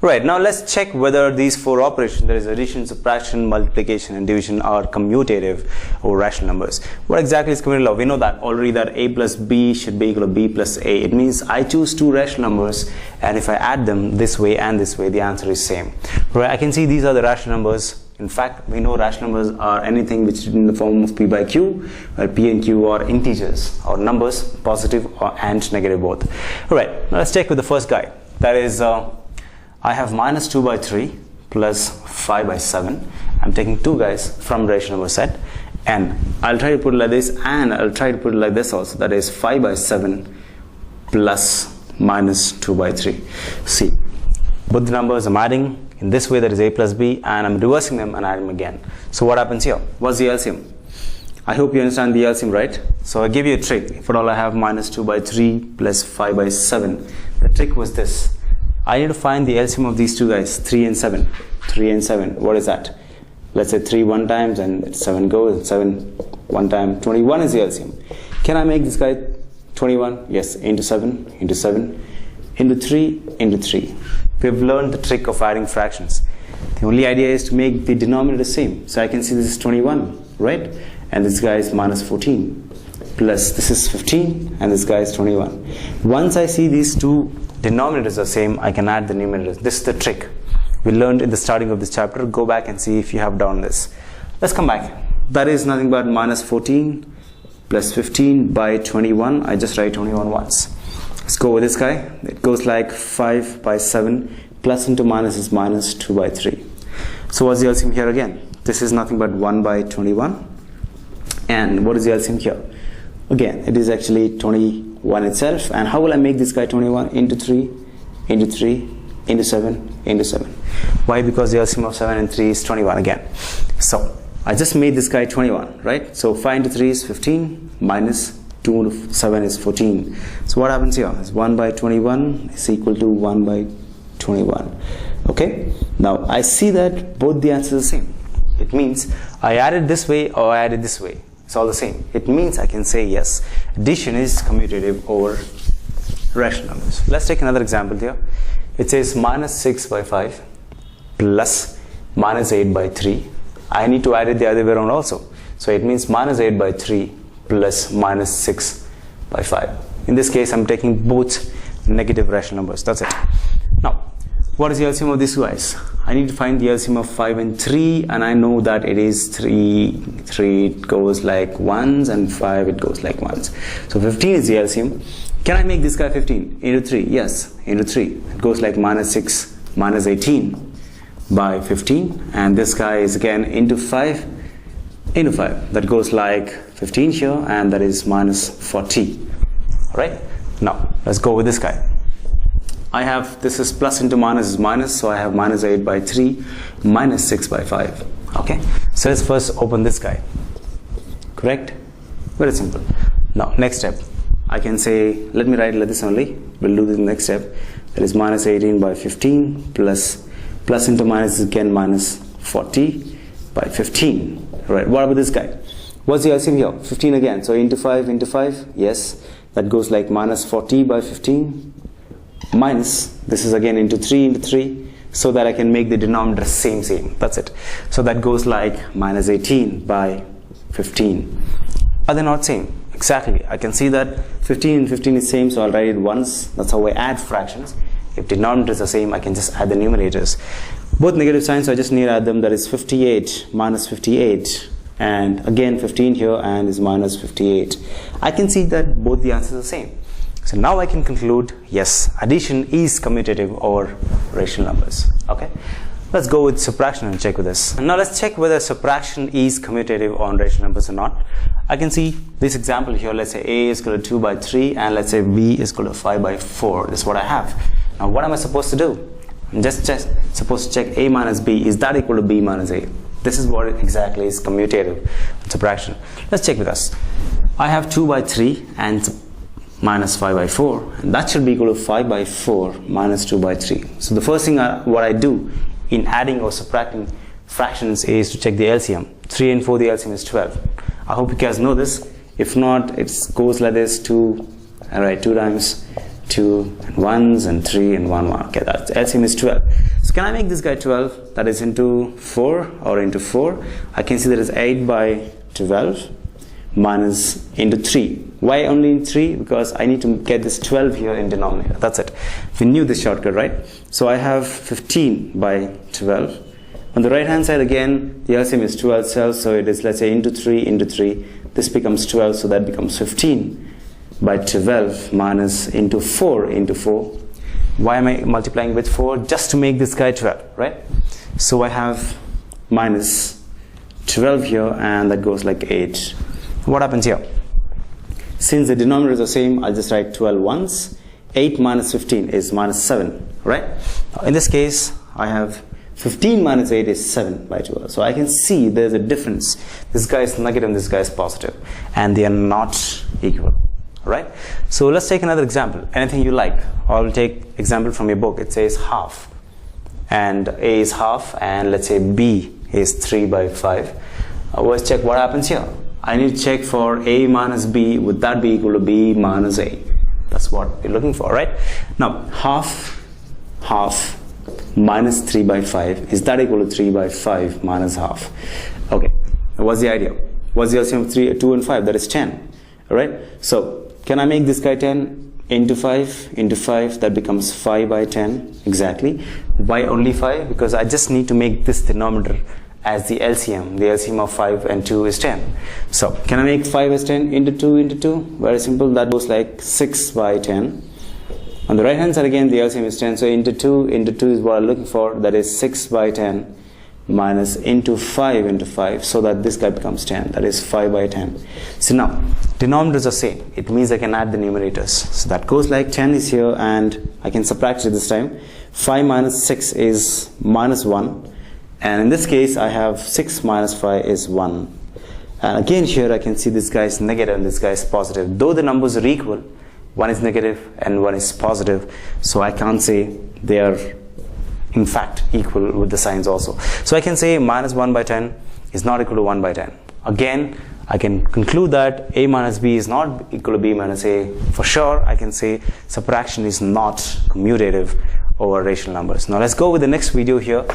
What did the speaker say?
Right, now let's check whether these four operations, that is addition, subtraction, multiplication and division, are commutative or rational numbers. What exactly is commutative? We know that already, that a plus b should be equal to b plus a. It means I choose two rational numbers, and if I add them this way and this way, the answer is same. Right, I can see these are the rational numbers. In fact, we know rational numbers are anything which is in the form of p by q, where p and q are integers or numbers, positive and negative both. Alright, now let's check with the first guy. That is, I have minus 2 by 3 plus 5 by 7. I'm taking two guys from rational number set, and I'll try to put it like this, and I'll try to put it like this also. That is 5 by 7 plus minus 2 by 3. See, both the numbers I'm adding in this way, that is a plus b, and I'm reversing them and adding them again. So what happens here? What's the LCM? I hope you understand the LCM, right? So I give you a trick. If at all I have minus 2 by 3 plus 5 by 7, the trick was this. I need to find the LCM of these two guys, 3 and 7. 3 and 7, what is that? Let's say 3 one times and 7 goes, and 7 one time, 21 is the LCM. Can I make this guy 21? Yes, into 7, into 7, into 3, into 3. We've learned the trick of adding fractions. The only idea is to make the denominator same. So I can see this is 21, right? And this guy is minus 14. Plus this is 15, and this guy is 21. Once I see these two denominators are same, I can add the numerators. This is the trick we learned in the starting of this chapter. Go back and see if you have done this. Let's come back. That is nothing but minus 14 plus 15 by 21. I just write 21 once. Let's go with this guy. It goes like 5 by 7. Plus into minus is minus 2 by 3. So what's the LCM here again? This is nothing but 1 by 21. And what is the LCM here? Again, it is actually 21 itself. And how will I make this guy 21? Into 3, into 3, into 7, into 7. Why? Because the LCM of 7 and 3 is 21 again. So I just made this guy 21, right? So 5 into 3 is 15 minus 2 into 7 is 14. So what happens here? Is 1 by 21 is equal to 1 by 21. Okay? Now I see that both the answers are the same. It means I added this way or I added this way. It's all the same. It means I can say yes, addition is commutative over rational numbers. Let's take another example here. It says minus 6 by 5 plus minus 8 by 3. I need to add it the other way around also. So it means minus 8 by 3 plus minus 6 by 5. In this case, I'm taking both negative rational numbers. That's it. Now, what is the LCM of these guys? I need to find the LCM of 5 and 3, and I know that it is 3. 3 it goes like ones, and 5 it goes like ones. So 15 is the LCM. Can I make this guy 15? Into 3? Yes, into 3. It goes like minus 6, minus 18 by 15. And this guy is again into 5, into 5. That goes like 15 here, and that is minus 40. Alright? Now, let's go with this guy. I have, this is plus into minus is minus, so I have minus 8 by 3 minus 6 by 5. Okay, so let's first open this guy. Correct? Very simple. Now, next step. I can say, let me write like this only. We'll do this next step. That is minus 18 by 15 plus into minus is again minus 40 by 15. Right, what about this guy? What's the LCM here? 15 again. So into 5, yes. That goes like minus 40 by 15. Minus, this is again into 3, so that I can make the denominator same. That's it. So that goes like minus 18 by 15. Are they not same? Exactly. I can see that 15 and 15 is same, so I'll write it once. That's how I add fractions. If denominators are same, I can just add the numerators. Both negative signs, so I just need to add them. That is 58 minus 58. And again 15 here, and is minus 58. I can see that both the answers are the same. So now I can conclude, yes, addition is commutative over rational numbers. Okay, let's go with subtraction and check with this. And now let's check whether subtraction is commutative on rational numbers or not. I can see this example here. Let's say a is equal to 2 by 3, and let's say b is equal to 5 by 4. This is what I have. Now what am I supposed to do? I'm just supposed to check a minus b. Is that equal to b minus a? This is what exactly is commutative subtraction. Let's check with us. I have 2 by 3 and minus 5 by 4, and that should be equal to 5 by 4 minus 2 by 3. So the first thing what I do in adding or subtracting fractions is to check the LCM. 3 and 4, the LCM is 12. I hope you guys know this. If not, it goes like this: 2 times 2 and 1s and 3 and 1 1. Okay, that's LCM is 12. So can I make this guy 12? That is into 4 or into 4. I can see that is 8 by 12 minus into 3. Why only in 3? Because I need to get this 12 here in denominator. That's it. We knew this shortcut, right? So I have 15 by 12. On the right hand side again, the LCM is 12 cells, so it is, let's say, into 3 into 3. This becomes 12, so that becomes 15 by 12 minus into 4 into 4. Why am I multiplying with 4? Just to make this guy 12, right? So I have minus 12 here, and that goes like 8. What happens here? Since the denominators are the same, I'll just write 12 once. 8 minus 15 is minus 7, right? In this case, I have 15 minus 8 is 7 by 12. So I can see there's a difference. This guy is negative and this guy is positive, and they are not equal, right? So let's take another example. Anything you like. I'll take example from your book. It says half, and A is half, and let's say B is 3 by 5. Let's check what happens here. I need to check for A minus B. Would that be equal to B minus A? That's what we're looking for, right? Now, half minus 3 by 5, is that equal to 3 by 5 minus half? Okay, what's the idea? What's the LCM of 3, 2 and 5? That is 10, alright? So, can I make this guy 10 into 5 into 5? That becomes 5 by 10, exactly. Why only 5? Because I just need to make this denominator as the LCM. The LCM of 5 and 2 is 10. So, can I make 5 as 10 into 2 into 2? Very simple, that goes like 6 by 10. On the right hand side again, the LCM is 10, so into 2 is what I'm looking for, that is 6 by 10 minus into 5, so that this guy becomes 10, that is 5 by 10. So now, denominators are same, it means I can add the numerators. So that goes like 10 is here, and I can subtract it this time. 5 minus 6 is minus 1, and in this case, I have 6 minus 5 is 1. And again here, I can see this guy is negative and this guy is positive. Though the numbers are equal, one is negative and one is positive, so I can't say they are in fact equal with the signs also. So I can say minus 1 by 10 is not equal to 1 by 10. Again, I can conclude that A minus B is not equal to B minus A. For sure, I can say subtraction is not commutative over rational numbers. Now let's go with the next video here.